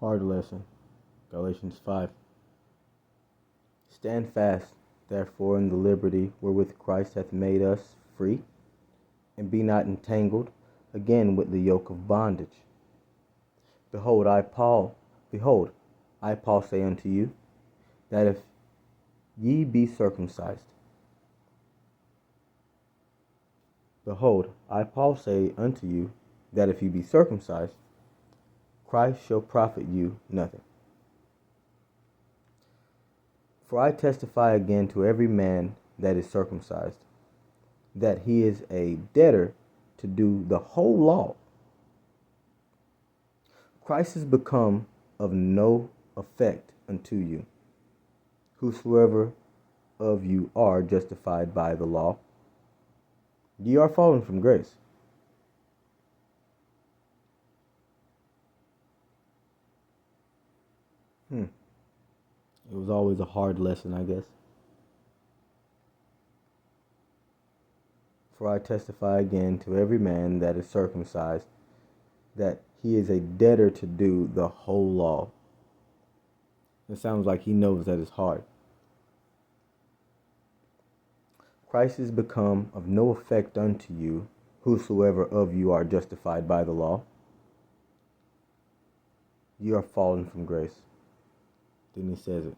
Hard lesson. Galatians 5. Stand fast, therefore, in the liberty wherewith Christ hath made us free, and be not entangled again with the yoke of bondage. Behold, I, Paul, say unto you, that if ye be circumcised, behold, I, Paul, say unto you, that if ye be circumcised, Christ shall profit you nothing. For I testify again to every man that is circumcised, that he is a debtor to do the whole law. Christ is become of no effect unto you, whosoever of you are justified by the law. Ye are fallen from grace. It was always a hard lesson, I guess. For I testify again to every man that is circumcised, that he is a debtor to do the whole law. It sounds like he knows that it's hard. Christ is become of no effect unto you, whosoever of you are justified by the law. You are fallen from grace. Then he says it.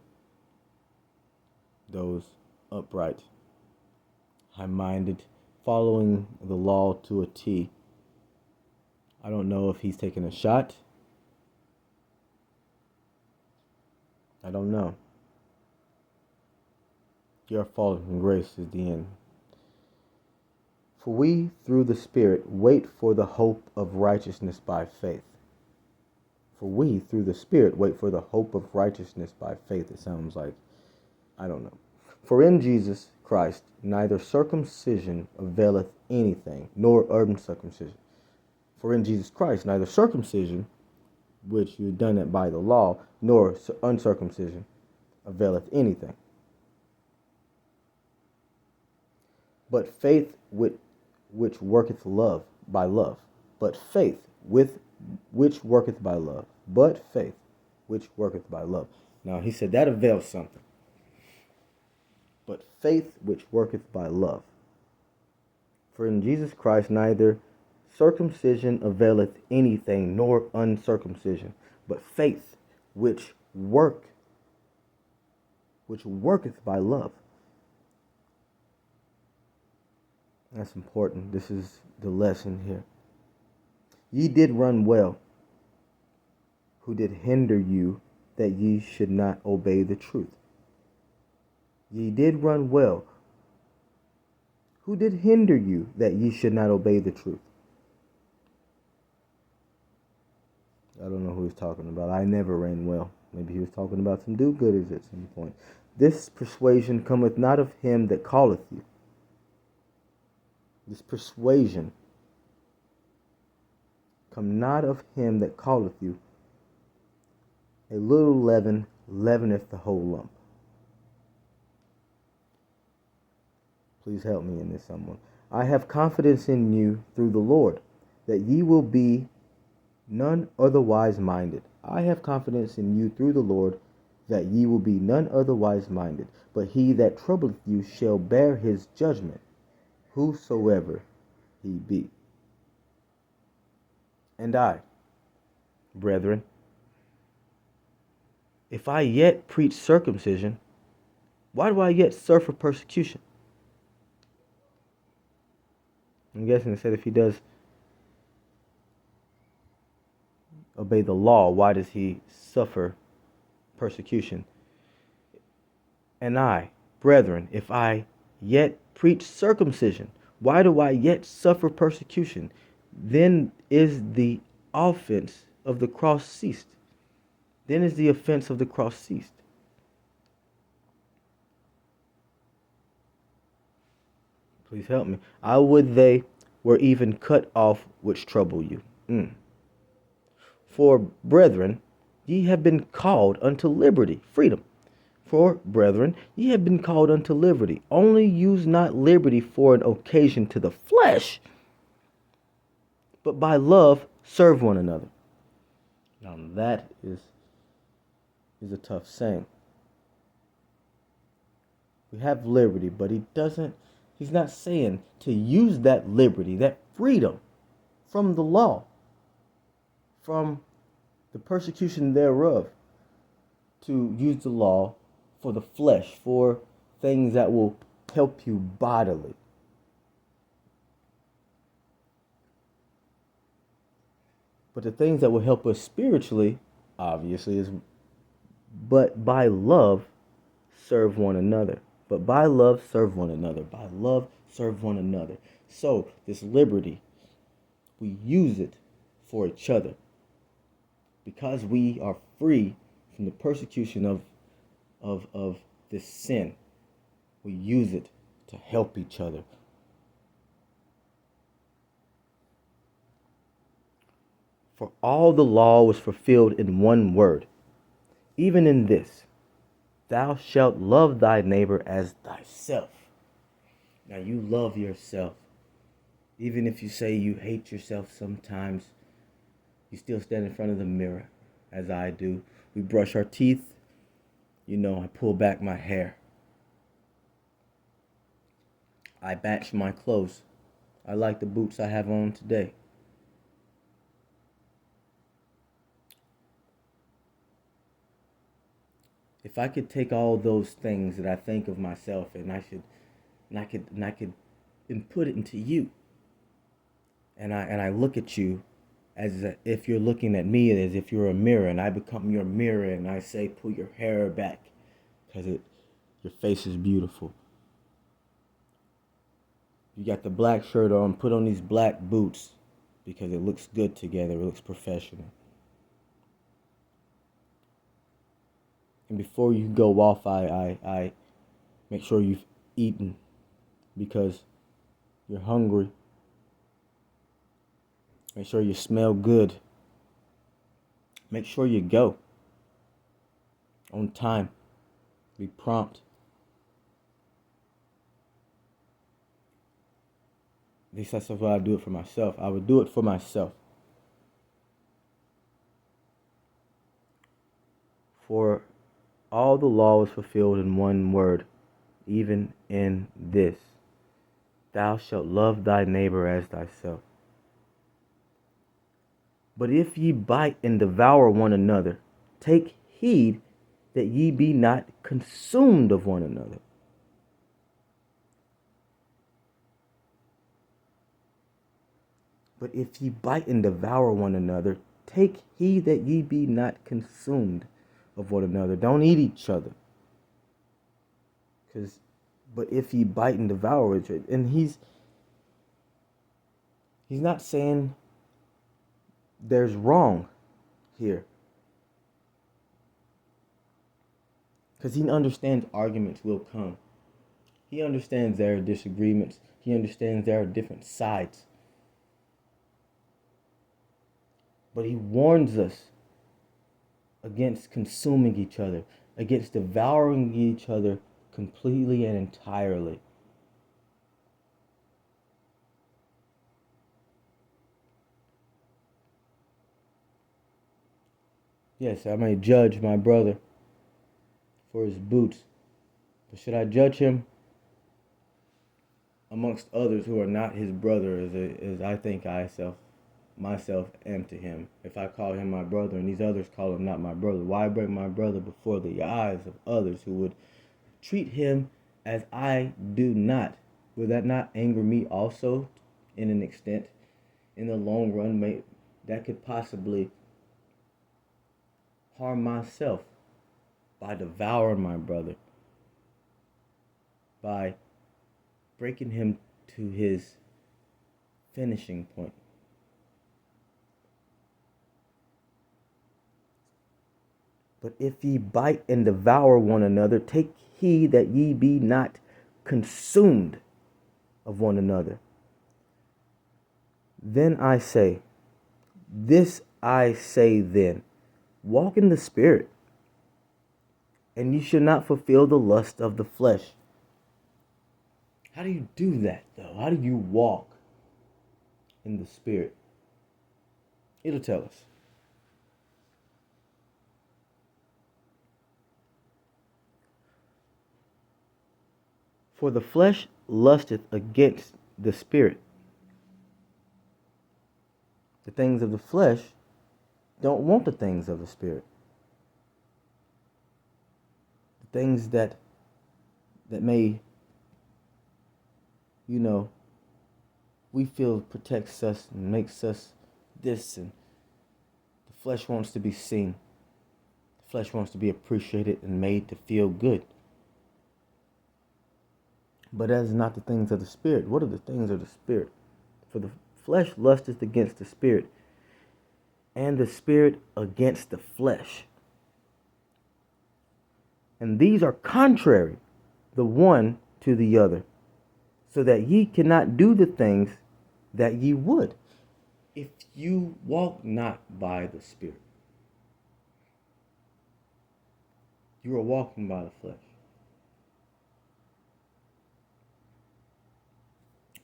Those upright, high-minded, following the law to a T. I don't know if he's taking a shot. I don't know. You are fallen from grace is the end. For we, through the Spirit, wait for the hope of righteousness by faith. For we, through the Spirit, wait for the hope of righteousness by faith. It sounds like, I don't know. For in Jesus Christ, neither circumcision availeth anything, nor uncircumcision. For in Jesus Christ, neither circumcision, which you've done it by the law, nor uncircumcision availeth anything. But faith which worketh love by love. But faith which worketh by love. But faith which worketh by love. Now he said that avails something. But faith which worketh by love. For in Jesus Christ neither circumcision availeth anything, nor uncircumcision, but faith which worketh by love. That's important. This is the lesson here. Ye did run well, who did hinder you that ye should not obey the truth. Ye did run well, who did hinder you that ye should not obey the truth. I don't know who he's talking about. I never ran well. Maybe he was talking about some do-gooders at some point. This persuasion cometh not of him that calleth you. This persuasion come not of him that calleth you. A little leaven leaveneth the whole lump. Please help me in this, someone. I have confidence in you through the Lord, that ye will be none otherwise minded. I have confidence in you through the Lord, that ye will be none otherwise minded. But he that troubleth you shall bear his judgment, whosoever he be. And I, brethren, if I yet preach circumcision, why do I yet suffer persecution? I'm guessing it said if he does obey the law, why does he suffer persecution? And I, brethren, if I yet preach circumcision, why do I yet suffer persecution? Then is the offense of the cross ceased. Then is the offense of the cross ceased. Please help me. I would they were even cut off which trouble you. For, brethren, ye have been called unto liberty, freedom. For, brethren, ye have been called unto liberty. Only use not liberty for an occasion to the flesh, but by love serve one another. Now that is a tough saying. We have liberty, but he's not saying to use that liberty, that freedom from the law, from the persecution thereof, to use the law for the flesh, for things that will help you bodily. But the things that will help us spiritually, obviously, is but by love serve one another. But by love serve one another. By love serve one another. So this liberty, we use it for each other. Because we are free from the persecution of this sin, we use it to help each other. For all the law was fulfilled in one word, even in this, thou shalt love thy neighbor as thyself. Now you love yourself. Even if you say you hate yourself sometimes, you still stand in front of the mirror, as I do. We brush our teeth. I pull back my hair. I batch my clothes. I like the boots I have on today. If I could take all those things that I think of myself and I could put it into you, and I look at you as if you're looking at me, as if you're a mirror, and I become your mirror, and I say, pull your hair back, because your face is beautiful. You got the black shirt on, put on these black boots, because it looks good together, it looks professional. And before you go off, I make sure you've eaten, because you're hungry. Make sure you smell good. Make sure you go on time. Be prompt. At least that's why I do it for myself. I would do it for myself. For all the law was fulfilled in one word, even in this, thou shalt love thy neighbor as thyself. But if ye bite and devour one another, take heed that ye be not consumed of one another. But if ye bite and devour one another, take heed that ye be not consumed of one another. Don't eat each other. But if ye bite and devour each other, and he's not saying there's wrong here, because he understands arguments will come. He understands there are disagreements. He understands there are different sides. But he warns us against consuming each other, against devouring each other completely and entirely. Yes, I may judge my brother for his boots, but should I judge him amongst others who are not his brother, as I think myself am to him? If I call him my brother and these others call him not my brother, why bring my brother before the eyes of others who would treat him as I do not? Will that not anger me also, in an extent? In the long run, that could possibly harm myself by devouring my brother, by breaking him to his finishing point. But if ye bite and devour one another, take heed that ye be not consumed of one another. Then I say, this I say then, walk in the Spirit, and you shall not fulfill the lust of the flesh. How do you do that, though? How do you walk in the Spirit? It'll tell us. For the flesh lusteth against the spirit. The things of the flesh don't want the things of the spirit. The things that may, we feel protects us and makes us this, and the flesh wants to be seen. The flesh wants to be appreciated and made to feel good. But that is not the things of the spirit. What are the things of the spirit? For the flesh lusteth against the spirit, and the spirit against the flesh. And these are contrary the one to the other, so that ye cannot do the things that ye would. If you walk not by the Spirit, you are walking by the flesh.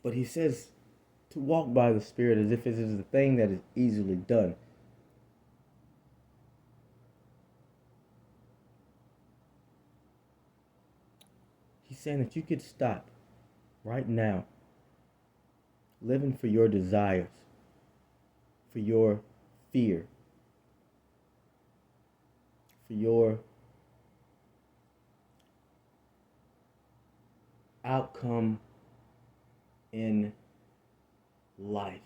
But he says to walk by the Spirit as if it is a thing that is easily done. He's saying that you could stop right now living for your desires, for your fear, for your outcome in life.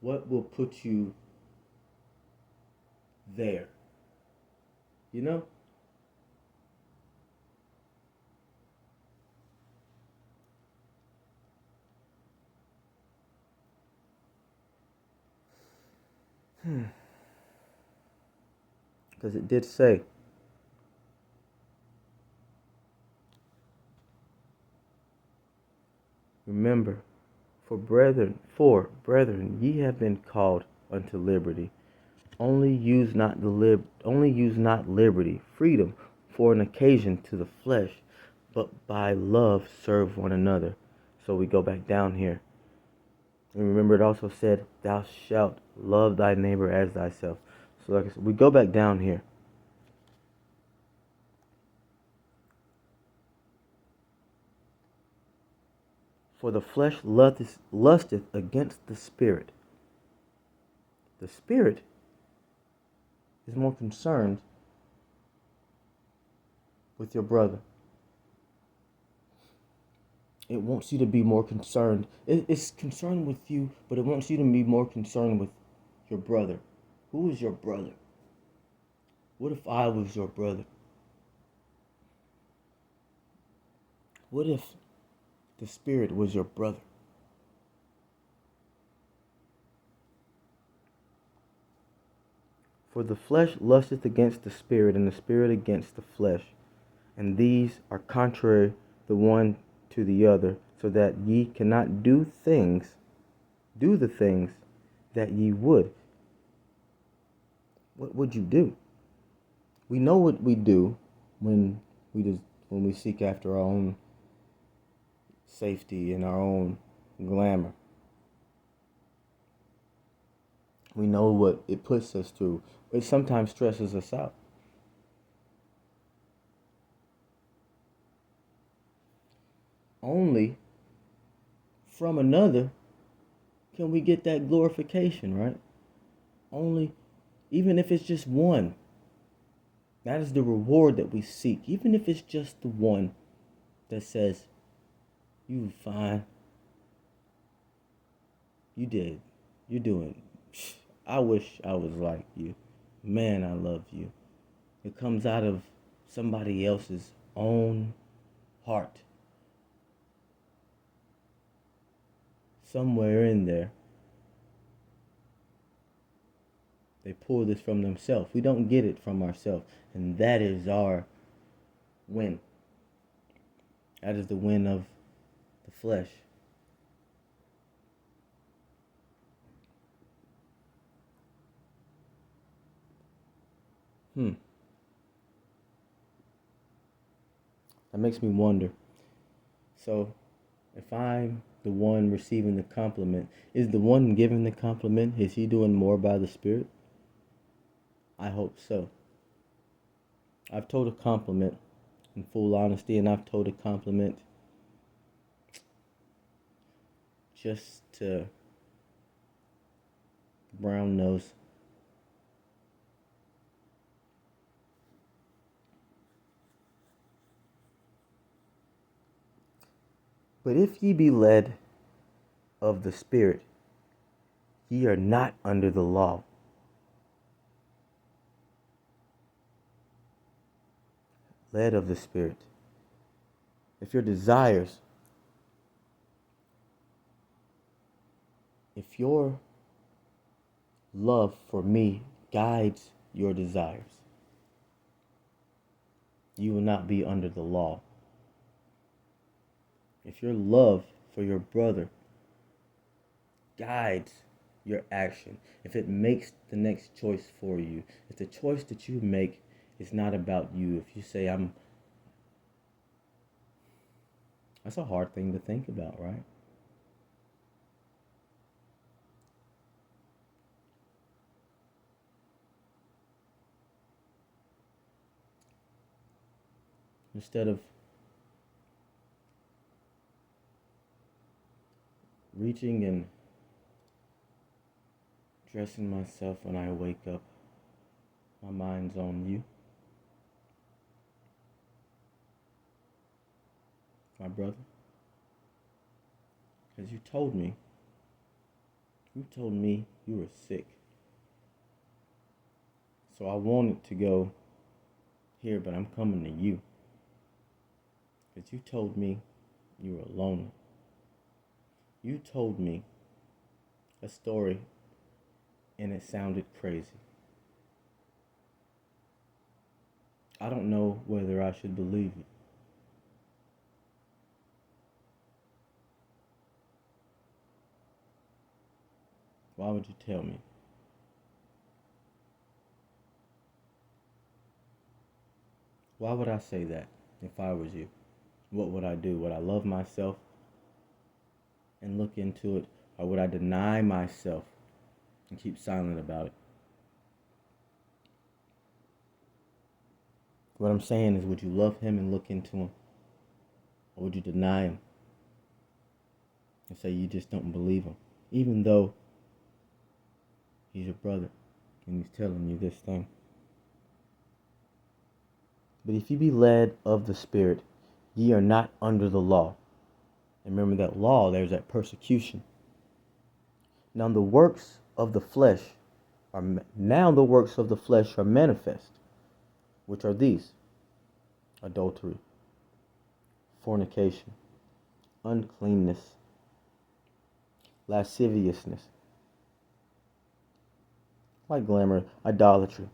What will put you there? You know? Because it did say, remember, for brethren, ye have been called unto liberty. Only use not liberty, freedom, for an occasion to the flesh, but by love serve one another. So we go back down here. And remember, it also said, thou shalt love thy neighbor as thyself. So like I said, we go back down here. For the flesh lusteth against the spirit. The spirit is more concerned with your brother. It wants you to be more concerned. It's concerned with you, but it wants you to be more concerned with your brother. Who is your brother? What if I was your brother? What if the Spirit was your brother? For the flesh lusteth against the Spirit, and the Spirit against the flesh. And these are contrary the one to the other, so that ye cannot do the things that ye would. What would you do? We know what we do when we seek after our own safety and our own glamour. We know what it puts us through. It sometimes stresses us out. Only from another can we get that glorification, right? Only, even if it's just one. That is the reward that we seek. Even if it's just the one that says, you fine. You did. You're doing. I wish I was like you. Man, I love you. It comes out of somebody else's own heart. Somewhere in there, they pull this from themselves. We don't get it from ourselves. And that is our win. That is the win of the flesh. That makes me wonder. So, if I'm the one receiving the compliment, is the one giving the compliment, is he doing more by the Spirit? I hope so. I've told a compliment in full honesty, and I've told a compliment just to brown nose. But if ye be led of the Spirit, ye are not under the law. Led of the Spirit. If your desires, if your love for me guides your desires, you will not be under the law. If your love for your brother guides your action, if it makes the next choice for you, if the choice that you make is not about you, if you say, that's a hard thing to think about, right? Instead of reaching and dressing myself when I wake up, my mind's on you. My brother. Because you told me you were sick. So I wanted to go here, but I'm coming to you. Because you told me you were lonely. You told me a story and it sounded crazy. I don't know whether I should believe it. Why would you tell me? Why would I say that if I was you? What would I do? Would I love myself and look into it? Or would I deny myself and keep silent about it? What I'm saying is, would you love him and look into him? Or would you deny him and say you just don't believe him? Even though he's your brother and he's telling you this thing. But if you be led of the Spirit, ye are not under the law. And remember that law, there's that persecution. Now the works of the flesh are manifest, which are these: adultery, fornication, uncleanness, lasciviousness, like glamour, idolatry.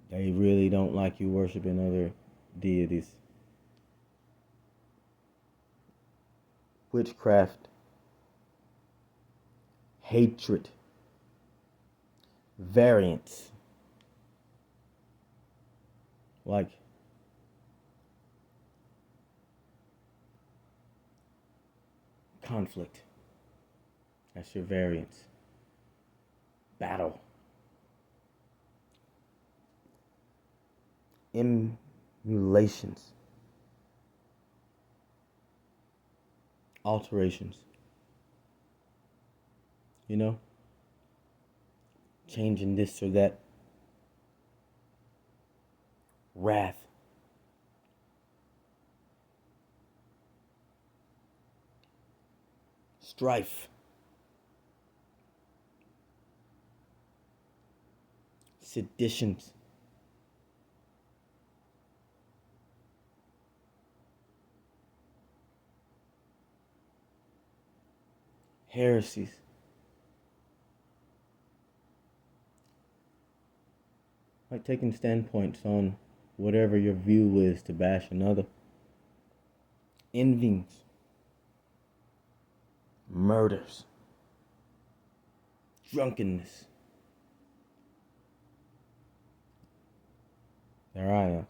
They really don't like you worshiping other deities. Witchcraft, hatred, variance, like conflict. That's your variance. Battle. Emulations. Alterations. You know? Changing this or that. Wrath. Strife. Seditions. Heresies. Like taking standpoints on whatever your view is to bash another. Envyings. Murders. Drunkenness. There I am.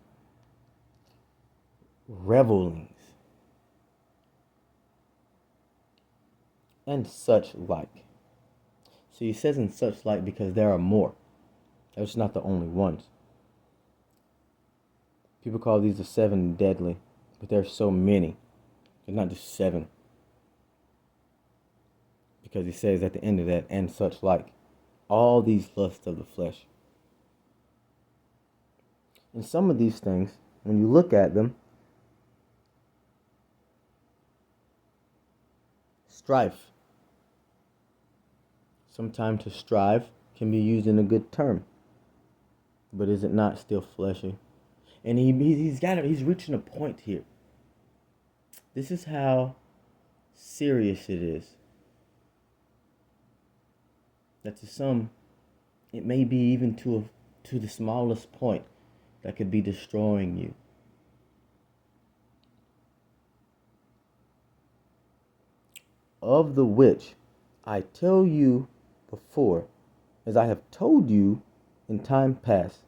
Revelings. And such like. So he says and such like because there are more. Those not the only ones. People call these the seven deadly, but there's so many. There's not just seven. Because he says at the end of that, and such like, all these lusts of the flesh. And some of these things, when you look at them, strife. Sometimes to strive can be used in a good term, but is it not still fleshy? And he's reaching a point here. This is how serious it is. That to some, it may be even to the smallest point that could be destroying you. Of the which I tell you before, as I have told you in time past,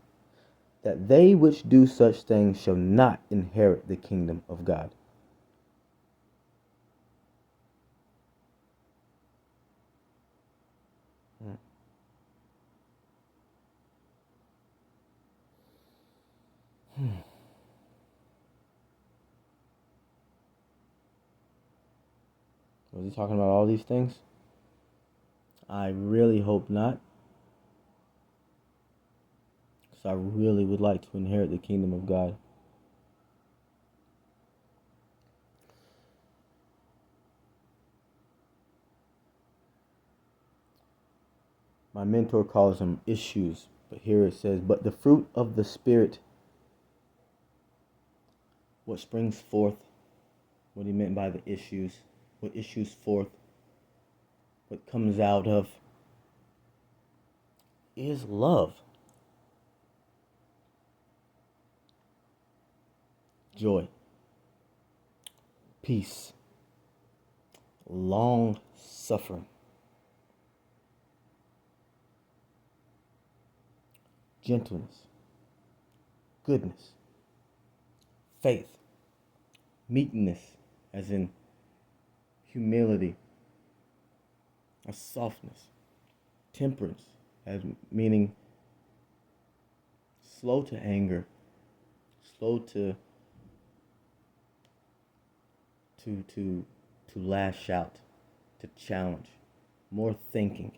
that they which do such things shall not inherit the kingdom of God. Was he talking about all these things? I really hope not. Because I really would like to inherit the kingdom of God. My mentor calls them issues, but here it says, but the fruit of the Spirit, what springs forth, what he meant by the issues, what issues forth, what comes out of, is love, joy, peace, long suffering, gentleness, goodness, faith, meekness, as in humility, a softness, temperance, as meaning slow to anger, slow to lash out, to challenge, more thinking.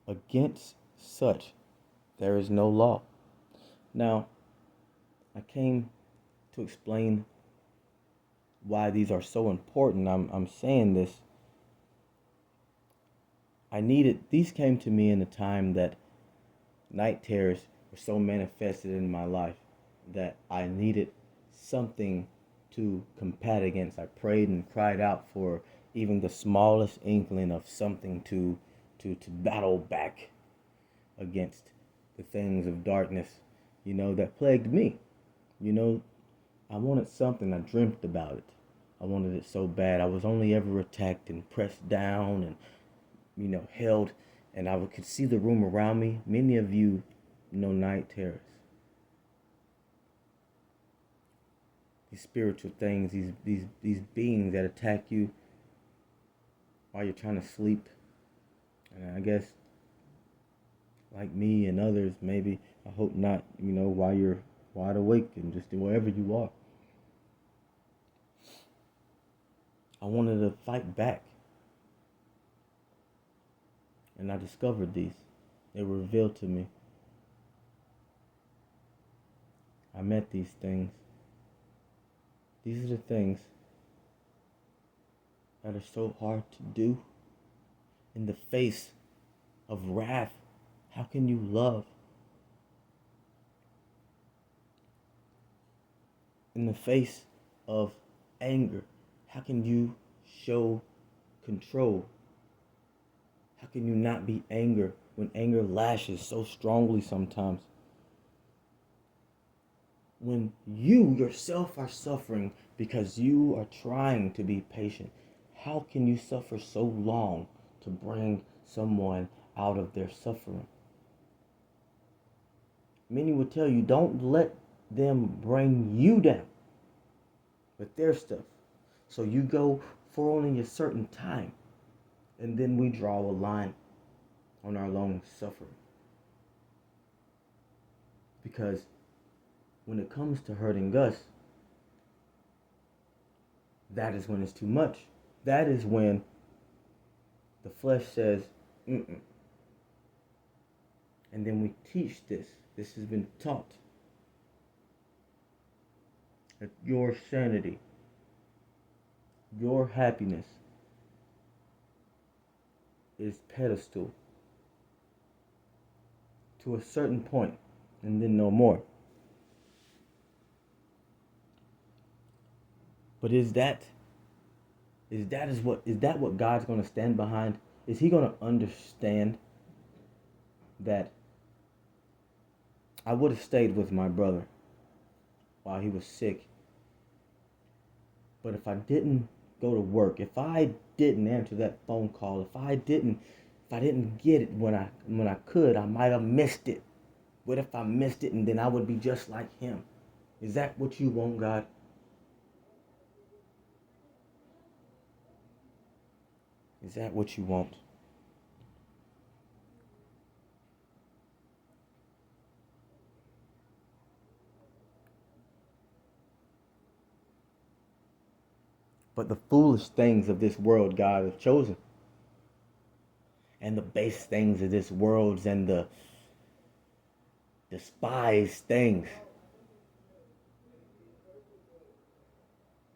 Against such there is no law. Now, I came to explain why these are so important. I'm saying this. These came to me in a time that night terrors were so manifested in my life that I needed something to combat against. I prayed and cried out for even the smallest inkling of something to battle back against the things of darkness, that plagued me. I wanted something. I dreamt about it. I wanted it so bad. I was only ever attacked and pressed down and, held. And I could see the room around me. Many of you know night terrors. These spiritual things, these beings that attack you while you're trying to sleep. And I guess, like me and others, maybe, I hope not, while you're wide awake and just wherever you are. I wanted to fight back. And I discovered these. They were revealed to me. I met these things. These are the things that are so hard to do. In the face of wrath, how can you love? In the face of anger, how can you show control? How can you not be angry when anger lashes so strongly sometimes? When you yourself are suffering because you are trying to be patient, how can you suffer so long to bring someone out of their suffering? Many would tell you, don't let them bring you down with their stuff. So you go for only a certain time, and then we draw a line on our long suffering. Because when it comes to hurting us, that is when it's too much. That is when the flesh says, mm-mm. And then we teach this. This has been taught. That your sanity, your happiness is pedestal to a certain point, and then no more. But is that what God's going to stand behind? Is he going to understand that I would have stayed with my brother while he was sick, but if I didn't go to work, if I didn't answer that phone call, if I didn't get it when I could, I might have missed it. What if I missed it and then I would be just like him? Is that what you want, God? Is that what you want? But the foolish things of this world God has chosen. And the base things of this world and the despised things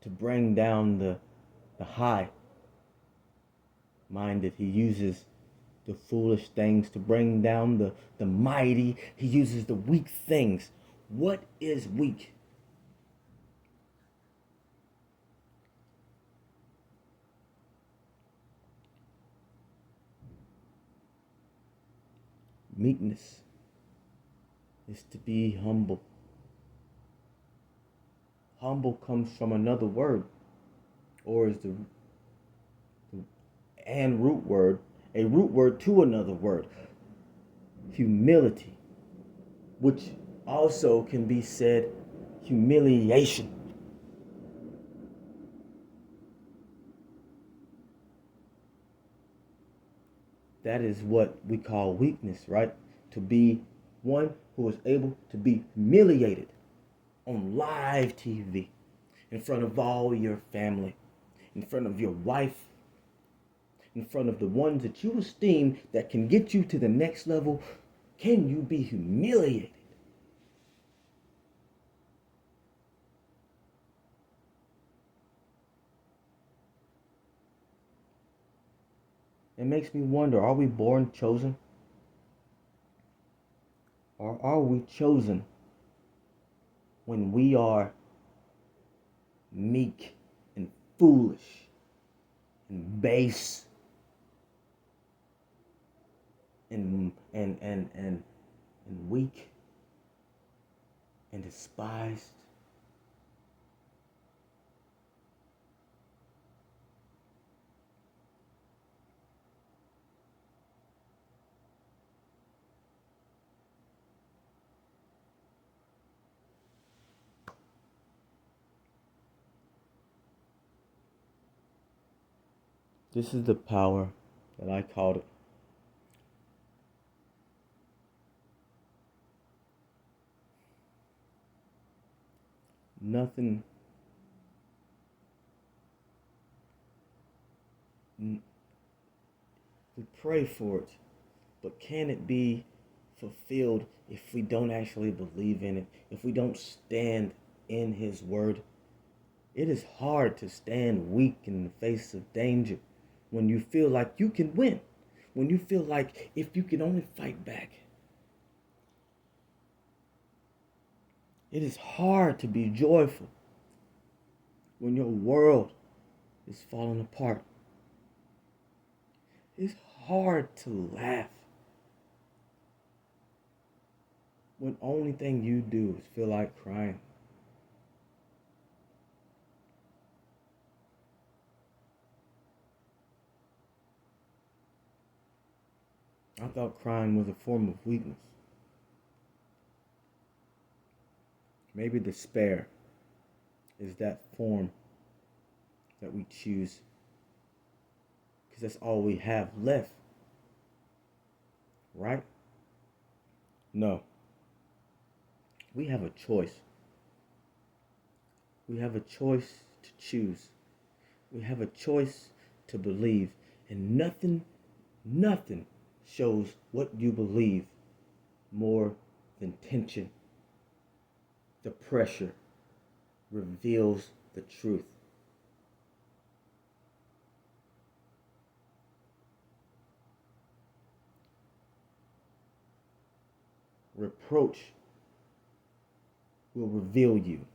to bring down the high minded. He uses the foolish things to bring down the mighty. He uses the weak things. What is weak? Meekness is to be humble. Humble comes from another word, or is the and root word, a root word to another word, humility, which also can be said humiliation. That is what we call weakness, right? To be one who is able to be humiliated on live TV, in front of all your family, in front of your wife, in front of the ones that you esteem that can get you to the next level. Can you be humiliated? It makes me wonder, are we born chosen? Or are we chosen when we are meek and foolish and base and weak and despised? This is the power that I called it. Nothing. We pray for it, but can it be fulfilled if we don't actually believe in it, if we don't stand in His word? It is hard to stand weak in the face of danger when you feel like you can win, when you feel like if you can only fight back. It is hard to be joyful when your world is falling apart. It's hard to laugh when only thing you do is feel like crying. I thought crying was a form of weakness. Maybe despair is that form that we choose because that's all we have left, right? No. We have a choice. We have a choice to choose. We have a choice to believe. And nothing shows what you believe more than tension. The pressure reveals the truth. Reproach will reveal you.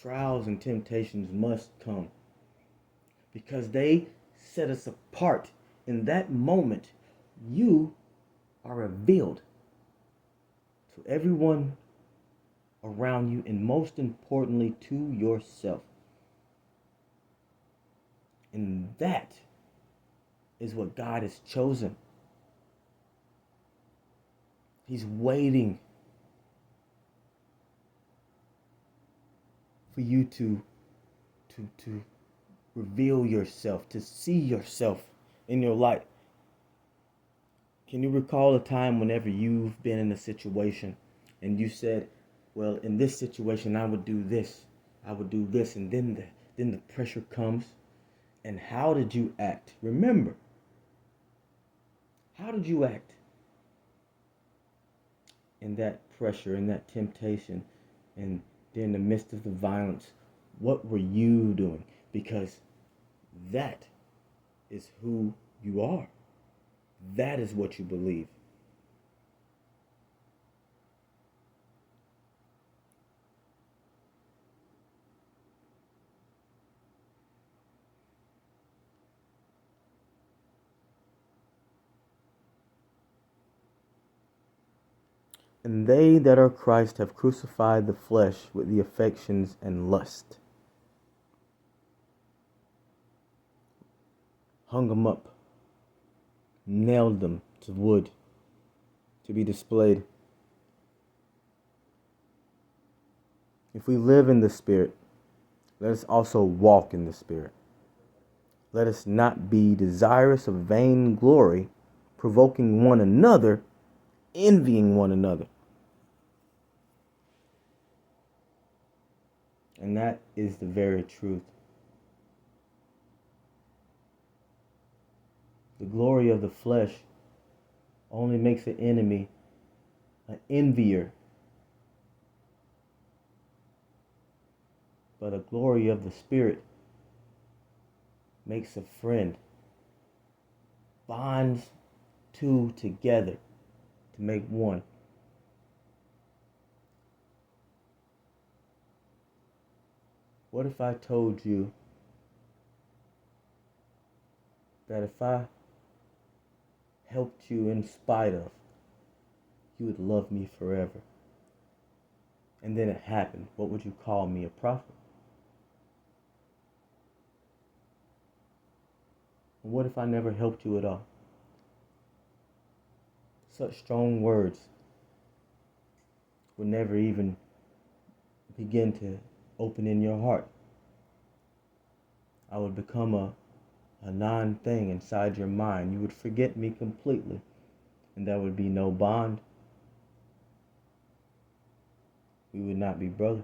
Trials and temptations must come because they set us apart. In that moment, you are revealed to everyone around you, and most importantly, to yourself. And that is what God has chosen. He's waiting for you to reveal yourself, to see yourself in your light. Can you recall a time whenever you've been in a situation and you said, well, in this situation, I would do this, and then the pressure comes, and how did you act? Remember, how did you act in that pressure, in that temptation, and in the midst of the violence? What were you doing? Because that is who you are. That is what you believe. And they that are Christ have crucified the flesh with the affections and lust. Hung them up. Nailed them to wood to be displayed. If we live in the Spirit, let us also walk in the Spirit. Let us not be desirous of vain glory, provoking one another, envying one another. And that is the very truth. The glory of the flesh only makes an enemy an envier. But the glory of the Spirit makes a friend. Bonds two together to make one. What if I told you that if I helped you in spite of, you would love me forever? And then it happened. What would you call me, a prophet? And what if I never helped you at all? Such strong words would never even begin to open in your heart. I would become a non-thing inside your mind. You would forget me completely, and there would be no bond. We would not be brothers.